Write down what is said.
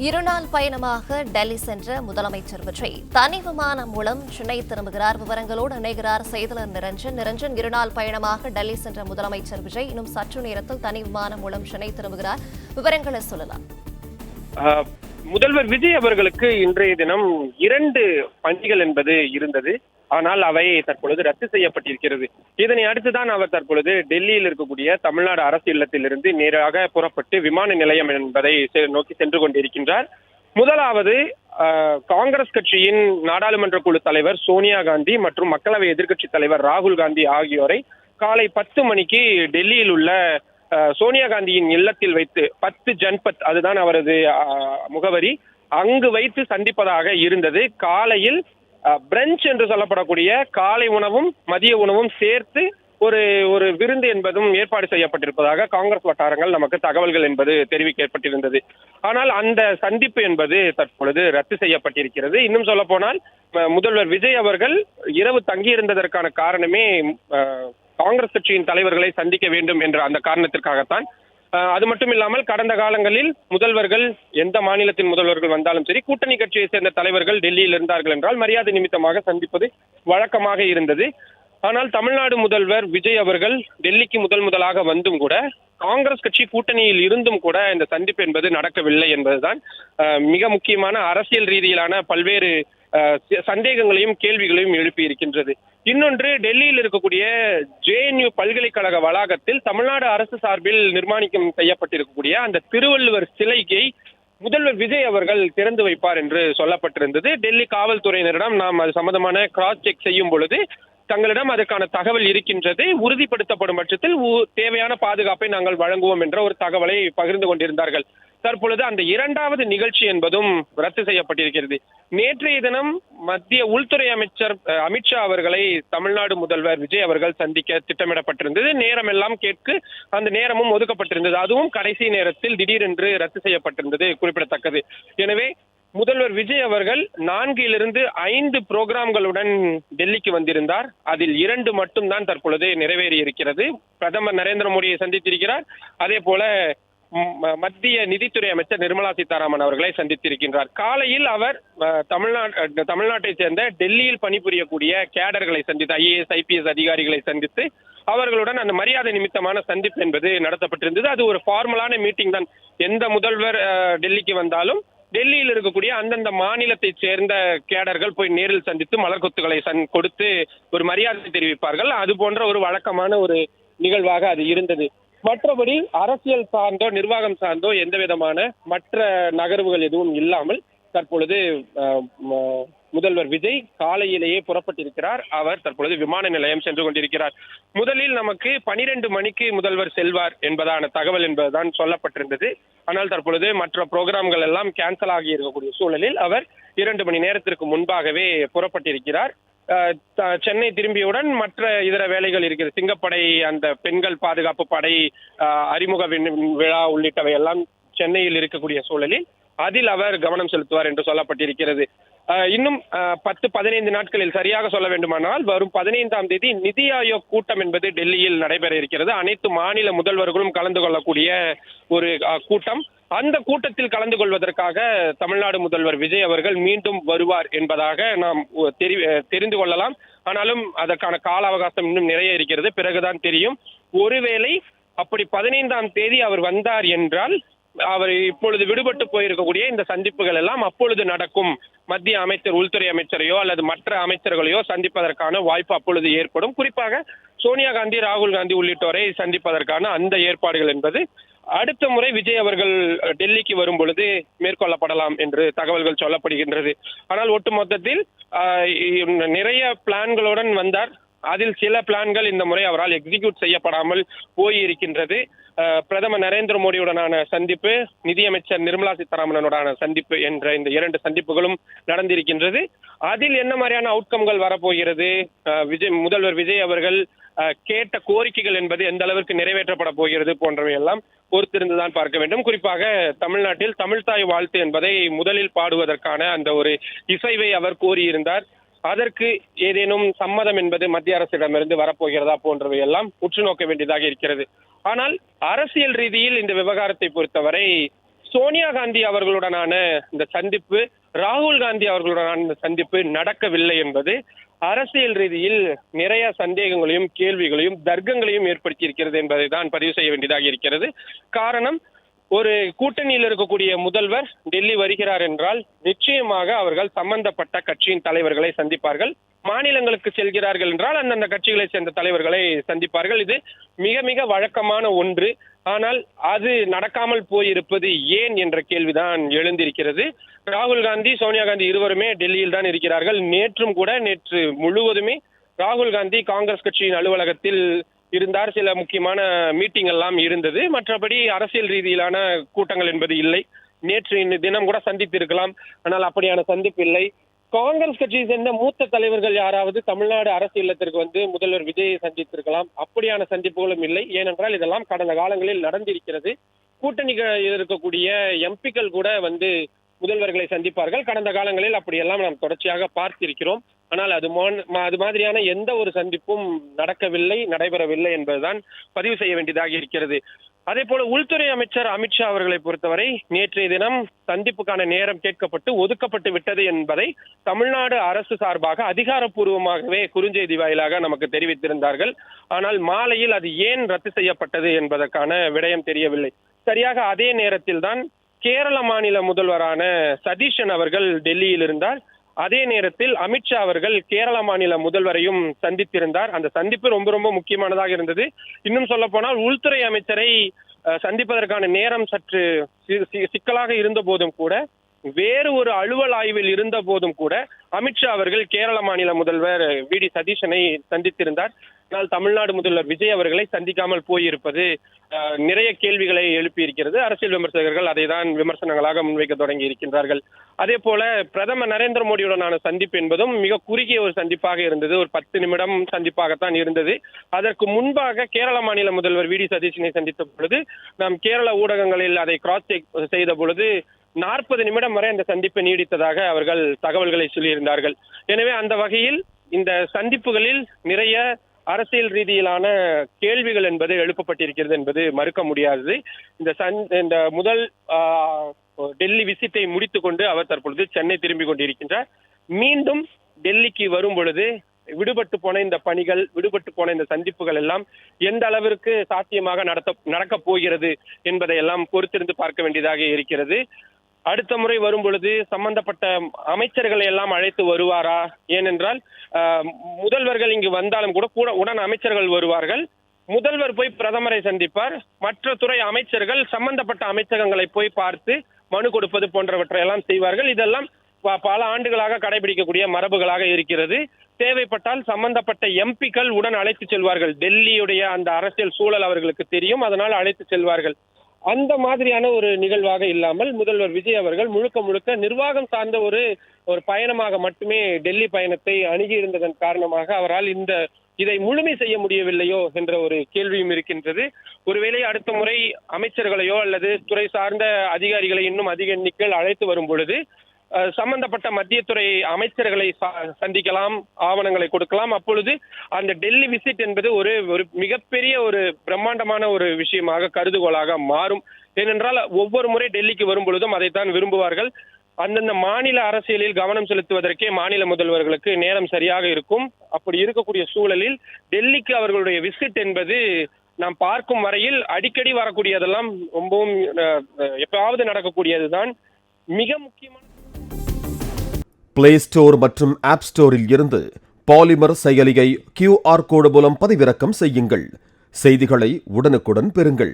இருநாள் பயணமாக டெல்லி சென்ற முதலமைச்சர் விஜய் தனி விமானம் மூலம் சென்னை திரும்புகிறார். விவரங்களோடு இணைகிறார் செய்தியாளர் நிரஞ்சன். நிரஞ்சன், இருநாள் பயணமாக டெல்லி சென்ற முதலமைச்சர் விஜய் இன்னும் சற்று நேரத்தில் தனி விமானம் மூலம் சென்னை திரும்புகிறார். விவரங்களை சொல்லலாம். முதல்வர் விஜய் அவர்களுக்கு இன்றைய தினம் 2 பணிகள் என்பது இருந்தது. ஆனால் அவை தற்பொழுது ரத்து செய்யப்பட்டிருக்கிறது. இதனை அடுத்துதான் அவர் தற்பொழுது டெல்லியில் இருக்கக்கூடிய தமிழ்நாடு அரசு இல்லத்திலிருந்து நேராக புறப்பட்டு விமான நிலையம் என்பதை நோக்கி சென்று கொண்டிருக்கின்றார். முதலாவது காங்கிரஸ் கட்சியின் நாடாளுமன்ற குழு தலைவர் சோனியா காந்தி மற்றும் மக்களவை எதிர்க்கட்சித் தலைவர் ராகுல் காந்தி ஆகியோரை காலை 10 மணிக்கு டெல்லியில் உள்ள சோனியா காந்தியின் இல்லத்தில் வைத்து 10 ஜன்பத், அதுதான் அவரது முகவரி, அங்கு வைத்து சந்திப்பதாக இருந்தது. காலையில் பிரஞ்ச் என்று சொல்லப்படக்கூடிய காலை உணவும் மதிய உணவும் சேர்த்து ஒரு விருந்து என்பதும் ஏற்பாடு செய்யப்பட்டிருப்பதாக காங்கிரஸ் வட்டாரங்கள் நமக்கு தகவல்கள் என்பது தெரிவிக்கப்பட்டிருந்தது. ஆனால் அந்த சந்திப்பு என்பது தற்பொழுது ரத்து செய்யப்பட்டிருக்கிறது. இன்னும் சொல்ல போனால் முதல்வர் விஜய் அவர்கள் இரவு தங்கியிருந்ததற்கான காரணமே காங்கிரஸ் கட்சியின் தலைவர்களை சந்திக்க வேண்டும் என்ற அந்த காரணத்திற்காகத்தான். அது மட்டும் இல்லாமல் கடந்த காலங்களில் முதல்வர்கள், எந்த மாநிலத்தின் முதல்வர்கள் வந்தாலும் சரி, கூட்டணி கட்சியை சேர்ந்த தலைவர்கள் டெல்லியில் இருந்தார்கள் என்றால் மரியாதை நிமித்தமாக சந்திப்பது வழக்கமாக இருந்தது. ஆனால் தமிழ்நாடு முதல்வர் விஜய் அவர்கள் டெல்லிக்கு முதலாக வந்தும் கூட காங்கிரஸ் கட்சி கூட்டணியில் இருந்தும் கூட இந்த சந்திப்பு என்பது நடக்கவில்லை என்பதுதான் மிக முக்கியமான அரசியல் ரீதியிலான பல்வேறு சந்தேகங்களையும் கேள்விகளையும் எழுப்பி இருக்கின்றது. இன்னொன்று, டெல்லியில் இருக்கக்கூடிய JNU பல்கலைக்கழக வளாகத்தில் தமிழ்நாடு அரசு சார்பில் நிர்மாணிக்கம் செய்யப்பட்டிருக்கக்கூடிய அந்த திருவள்ளுவர் சிலையை முதல்வர் விஜய் அவர்கள் திறந்து வைப்பார் என்று சொல்லப்பட்டிருந்தது. டெல்லி காவல்துறையினரிடம் நாம் அது சம்பந்தமான கிராஸ் செக் செய்யும் பொழுது தங்களிடம் அதற்கான தகவல் இருக்கின்றது, உறுதிப்படுத்தப்படும் பட்சத்தில் தேவையான பாதுகாப்பை நாங்கள் வழங்குவோம் என்ற ஒரு தகவலை பகிர்ந்து கொண்டிருந்தார்கள். தற்பொழுது அந்த 2வது நிகழ்ச்சி என்பதும் ரத்து செய்யப்பட்டிருக்கிறது. நேற்றைய தினம் மத்திய உள்துறை அமைச்சர் அமித்ஷா அவர்களை தமிழ்நாடு முதல்வர் விஜய் அவர்கள் சந்திக்க திட்டமிடப்பட்டிருந்தது. நேரம் எல்லாம் கேட்கு அந்த நேரமும் ஒதுக்கப்பட்டிருந்தது. அதுவும் கடைசி நேரத்தில் திடீரென்று ரத்து செய்யப்பட்டிருந்தது குறிப்பிடத்தக்கது. எனவே முதல்வர் விஜய் அவர்கள் 4 to 5 புரோகிராம்களுடன் டெல்லிக்கு வந்திருந்தார். அதில் 2 மட்டும்தான் தற்பொழுது நிறைவேறி இருக்கிறது. பிரதமர் நரேந்திர மோடியை சந்தித்திருக்கிறார். அதே போல மத்திய நிதித்துறை அமைச்சர் நிர்மலா சீதாராமன் அவர்களை சந்தித்திருக்கின்றார். காலையில் அவர் தமிழ்நாட்டை சேர்ந்த டெல்லியில் பணிபுரியக்கூடிய கேடர்களை சந்தித்து, IAS IPS அதிகாரிகளை சந்தித்து அவர்களுடன் அந்த மரியாதை நிமித்தமான சந்திப்பு என்பது நடத்தப்பட்டிருந்தது. அது ஒரு ஃபார்மலான மீட்டிங் தான். எந்த முதல்வர் டெல்லிக்கு வந்தாலும் டெல்லியில் இருக்கக்கூடிய அந்தந்த மாநிலத்தை சேர்ந்த கேடர்கள் போய் நேரில் சந்தித்து மலர் கொத்துக்களை கொடுத்து ஒரு மரியாதை தெரிவிப்பார்கள். அது போன்ற ஒரு வழக்கமான ஒரு நிகழ்வாக அது இருந்தது. மற்றபடி அரசியல் சார்ந்தோ நிர்வாகம் சார்ந்தோ எந்த விதமான மற்ற நகர்வுகள் எதுவும் இல்லாமல் தற்பொழுது முதல்வர் விஜய் காலையிலேயே புறப்பட்டிருக்கிறார். அவர் தற்பொழுது விமான நிலையம் சென்று கொண்டிருக்கிறார். முதலில் நமக்கு 12 மணிக்கு முதல்வர் செல்வார் என்பதான தகவல் என்பதுதான் சொல்லப்பட்டிருந்தது. ஆனால் தற்பொழுது மற்ற புரோகிராம்கள் எல்லாம் கேன்சல் ஆகி இருக்கக்கூடிய சூழலில் அவர் 2 மணி நேரத்திற்கு முன்பாகவே புறப்பட்டிருக்கிறார். சென்னை திரும்பியவுடன் மற்ற இதர வேலைகள் இருக்கிறது. சிங்கப்படை, அந்த பெண்கள் பாதுகாப்பு படை அறிமுக விழா உள்ளிட்டவை எல்லாம் சென்னையில் இருக்கக்கூடிய சூழலில் அதில் அவர் கவனம் செலுத்துவார் என்று சொல்லப்பட்டிருக்கிறது. இன்னும் 10-15 நாட்களில், சரியாக சொல்ல வேண்டுமானால் வரும் 15ஆம் தேதி நிதி ஆயோக் கூட்டம் என்பது டெல்லியில் நடைபெற இருக்கிறது. அனைத்து மாநில முதல்வர்களும் கலந்து கொள்ளக்கூடிய ஒரு கூட்டம். அந்த கூட்டத்தில் கலந்து கொள்வதற்காக தமிழ்நாடு முதல்வர் விஜய் அவர்கள் மீண்டும் வருவார் என்பதாக நாம் தெரிந்து கொள்ளலாம். ஆனாலும் அதற்கான கால அவகாசம் இன்னும் நிறைய இருக்கிறது, பிறகுதான் தெரியும். ஒருவேளை அப்படி 15ஆம் தேதி அவர் வந்தார் என்றால் அவர் இப்பொழுது விடுபட்டு போயிருக்கக்கூடிய இந்த சந்திப்புகள் எல்லாம் அப்பொழுது நடக்கும். மத்திய அமைச்சர், உள்துறை அமைச்சரையோ அல்லது மற்ற அமைச்சர்களையோ சந்திப்பதற்கான வாய்ப்பு அப்பொழுது ஏற்படும். குறிப்பாக சோனியா காந்தி, ராகுல் காந்தி உள்ளிட்டோரை சந்திப்பதற்கான அந்த ஏற்பாடுகள் என்பது அடுத்த முறை விஜய் அவர்கள் டெல்லிக்கு வரும் பொழுது மேற்கொள்ளப்படலாம் என்று தகவல்கள் சொல்லப்படுகின்றது. ஆனால் ஒட்டுமொத்தத்தில் நிறைய பிளான்களுடன் வந்தார். அதில் சில பிளான்கள் இந்த முறை அவரால் எக்ஸிக்யூட் செய்யப்படாமல் போயிருக்கின்றது. பிரதமர் நரேந்திர மோடியுடனான சந்திப்பு, நிதியமைச்சர் நிர்மலா சீதாராமனுடனான சந்திப்பு என்ற இந்த 2 சந்திப்புகளும் நடந்திருக்கின்றது. அதில் என்ன மாதிரியான அவுட்கம்கள் வரப்போகிறது, முதல்வர் விஜய் அவர்கள் கேட்ட கோரிக்கைகள் என்பது எந்த அளவிற்கு நிறைவேற்றப்பட போகிறது போன்றவை எல்லாம் பொறுத்திருந்துதான் பார்க்க வேண்டும். குறிப்பாக தமிழ்நாட்டில் தமிழ்தாய் வாழ்த்து என்பதை முதலில் பாடுவதற்கான அந்த ஒரு இசைவை அவர் கோரியிருந்தார். அதற்கு ஏதேனும் சம்மதம் என்பது மத்திய அரசிடமிருந்து வரப்போகிறதா போன்றவை எல்லாம் உற்று நோக்க வேண்டியதாக இருக்கிறது. ஆனால் அரசியல் ரீதியில் இந்த விவகாரத்தை பொறுத்தவரை சோனியா காந்தி அவர்களுடனான இந்த சந்திப்பு, ராகுல் காந்தி அவர்களுடனான இந்த சந்திப்பு நடக்கவில்லை என்பது அரசியல் ரீதியில் நிறைய சந்தேகங்களையும் கேள்விகளையும் தர்க்கங்களையும் ஏற்படுத்தியிருக்கிறது என்பதை தான் பதிவு செய்ய வேண்டியதாக இருக்கிறது. காரணம், ஒரு கூட்டணியில் இருக்கக்கூடிய முதல்வர் டெல்லி வருகிறார் என்றால் நிச்சயமாக அவர்கள் சம்பந்தப்பட்ட கட்சியின் தலைவர்களை சந்திப்பார்கள். மாநிலங்களுக்கு செல்கிறார்கள் என்றால் அந்தந்த கட்சிகளை சேர்ந்த தலைவர்களை சந்திப்பார்கள். இது மிக மிக வழக்கமான ஒன்று. ஆனால் அது நடக்காமல் போயிருப்பது ஏன் என்ற கேள்விதான் எழுந்திருக்கிறது. ராகுல் காந்தி, சோனியா காந்தி இருவருமே டெல்லியில் தான் இருக்கிறார்கள். நேற்று முழுவதுமே ராகுல் காந்தி காங்கிரஸ் கட்சியின் அலுவலகத்தில் இருந்தார். சில முக்கியமான மீட்டிங் எல்லாம் இருந்தது. மற்றபடி அரசியல் ரீதியிலான கூட்டங்கள் என்பது இல்லை. நேற்று தினம் கூட சந்தித்திருக்கலாம், ஆனால் அப்படியான சந்திப்பு இல்லை. காங்கிரஸ் கட்சியை சேர்ந்த மூத்த தலைவர்கள் யாராவது தமிழ்நாடு அரசு இல்லத்திற்கு வந்து முதல்வர் விஜயை சந்தித்திருக்கலாம். அப்படியான சந்திப்புகளும் இல்லை. ஏனென்றால் இதெல்லாம் கடந்த காலங்களில் நடந்திருக்கிறது. கூட்டணிகள் இருக்கக்கூடிய எம்பிக்கள் கூட வந்து முதல்வர்களை சந்திப்பார்கள். கடந்த காலங்களில் அப்படியெல்லாம் நாம் தொடர்ச்சியாக பார்த்திருக்கிறோம். ஆனால் அது மாதிரியான எந்த ஒரு சந்திப்பும் நடக்கவில்லை, நடைபெறவில்லை என்பதுதான் பதிவு செய்ய வேண்டியதாக இருக்கிறது. அதே போல உள்துறை அமைச்சர் அமித்ஷா அவர்களை பொறுத்தவரை நேற்றைய தினம் சந்திப்புக்கான நேரம் கேட்கப்பட்டு ஒதுக்கப்பட்டு விட்டது என்பதை தமிழ்நாடு அரசு சார்பாக அதிகாரப்பூர்வமாகவே குறுஞ்செய்தி வாயிலாக நமக்கு தெரிவித்திருந்தார்கள். ஆனால் மாலையில் அது ஏன் ரத்து செய்யப்பட்டது என்பதற்கான விடயம் தெரியவில்லை. சரியாக அதே நேரத்தில் தான் கேரள மாநில முதல்வரான சதீஷன் அவர்கள் டெல்லியில் இருந்தார். அதே நேரத்தில் அமித்ஷா அவர்கள் கேரள மாநில முதல்வரையும் சந்தித்திருந்தார். அந்த சந்திப்பு ரொம்ப ரொம்ப முக்கியமானதாக இருந்தது. இன்னும் சொல்ல போனால் உள்துறை அமைச்சரை சந்திப்பதற்கான நேரம் சற்று சிக்கலாக இருந்த போதும் கூட, வேறு ஒரு அலுவல் ஆய்வில் இருந்த போதும் கூட அமித்ஷா அவர்கள் கேரள மாநில முதல்வர் வி.டி. சதீஷனை சந்தித்திருந்தார். ஆனால் தமிழ்நாடு முதல்வர் விஜய் அவர்களை சந்திக்காமல் போயிருப்பது நிறைய கேள்விகளை எழுப்பியிருக்கிறது. அரசியல் விமர்சகர்கள் அதை தான் விமர்சனங்களாக முன்வைக்க தொடங்கி இருக்கின்றார்கள். அதே போல பிரதமர் நரேந்திர மோடியுடனான சந்திப்பு என்பதும் மிக குறுகிய ஒரு சந்திப்பாக இருந்தது. ஒரு 10 நிமிடம் சந்திப்பாகத்தான் இருந்தது. அதற்கு முன்பாக கேரள மாநில முதல்வர் வி.டி. சதீஷனை சந்தித்த பொழுது நாம் கேரள ஊடகங்களில் அதை கிராஸ் செக் செய்த பொழுது 40 நிமிடம் வரை அந்த சந்திப்பு நீடித்ததாக அவர்கள் தகவல்களை சொல்லியிருந்தார்கள். எனவே அந்த வகையில் இந்த சந்திப்புகளில் நிறைய அரசியல் ரீதியிலான கேள்விகள் என்பது எழுப்பப்பட்டிருக்கிறது என்பது மறுக்க முடியாதது. இந்த முதல் டெல்லி விசிட்டை முடித்துக் கொண்டு அவர் தற்பொழுது சென்னை திரும்பிக் கொண்டிருக்கின்றார். மீண்டும் டெல்லிக்கு வரும் பொழுது விடுபட்டு போன இந்த பணிகள், விடுபட்டு போன இந்த சந்திப்புகள் எல்லாம் எந்த அளவிற்கு சாத்தியமாக நடக்கப் போகிறது என்பதை எல்லாம் பொறுத்திருந்து பார்க்க வேண்டியதாக இருக்கிறது. அடுத்த முறை வரும் பொழுது சம்பந்தப்பட்ட அமைச்சர்களை எல்லாம் அழைத்து வருவாரா? ஏனென்றால் முதல்வர்கள் இங்கு வந்தாலும் கூட உடன் அமைச்சர்கள் வருவார்கள். முதல்வர் போய் பிரதமரை சந்திப்பார். மற்ற துறை அமைச்சர்கள் சம்பந்தப்பட்ட அமைச்சகங்களை போய் பார்த்து மனு கொடுப்பது போன்றவற்றை எல்லாம் செய்வார்கள். இதெல்லாம் பல ஆண்டுகளாக கடைபிடிக்கக்கூடிய மரபுகளாக இருக்கிறது. தேவைப்பட்டால் சம்பந்தப்பட்ட எம்பிக்கள் உடன் அழைத்து செல்வார்கள். டெல்லியுடைய அந்த அரசியல் சூழல் அவர்களுக்கு தெரியும், அதனால் அழைத்து செல்வார்கள். அந்த மாதிரியான ஒரு நிகழ்வாக இல்லாமல் முதல்வர் விஜய் அவர்கள் முழுக்க நிர்வாகம் சார்ந்த ஒரு பயணமாக மட்டுமே டெல்லி பயணத்தை அணுகி இருந்ததன் காரணமாக அவரால் இதை முழுமை செய்ய முடியவில்லையோ என்ற ஒரு கேள்வியும் இருக்கின்றது. ஒருவேளை அடுத்த முறை அமைச்சர்களையோ அல்லது துறை சார்ந்த அதிகாரிகளை இன்னும் அதிக எண்ணிக்கையில் அழைத்து வரும் பொழுது சம்பந்தப்பட்ட மத்திய துறை அமைச்சர்களை சந்திக்கலாம், ஆவணங்களை கொடுக்கலாம். அப்பொழுது அந்த டெல்லி விசிட் என்பது ஒரு மிகப்பெரிய ஒரு பிரம்மாண்டமான ஒரு விஷயமாக கருதுகோளாக மாறும். ஏனென்றால் ஒவ்வொரு முறை டெல்லிக்கு வரும் பொழுதும் அதைத்தான் விரும்புவார்கள். அந்தந்த மாநில அரசியலில் கவனம் செலுத்துவதற்கே மாநில முதல்வர்களுக்கு நேரம் சரியாக இருக்கும். அப்படி இருக்கக்கூடிய சூழலில் டெல்லிக்கு அவர்களுடைய விசிட் என்பது நாம் பார்க்கும் வரையில் அடிக்கடி வரக்கூடியதெல்லாம் ரொம்பவும் எப்பயாவது நடக்கக்கூடியதுதான். மிக முக்கியமான பிளே ஸ்டோர் மற்றும் ஆப் ஸ்டோரில் இருந்து பாலிமர் செயலியை QR கோடு மூலம் பதிவிறக்கம் செய்யுங்கள். செய்திகளை உடனுக்குடன் பெறுங்கள்.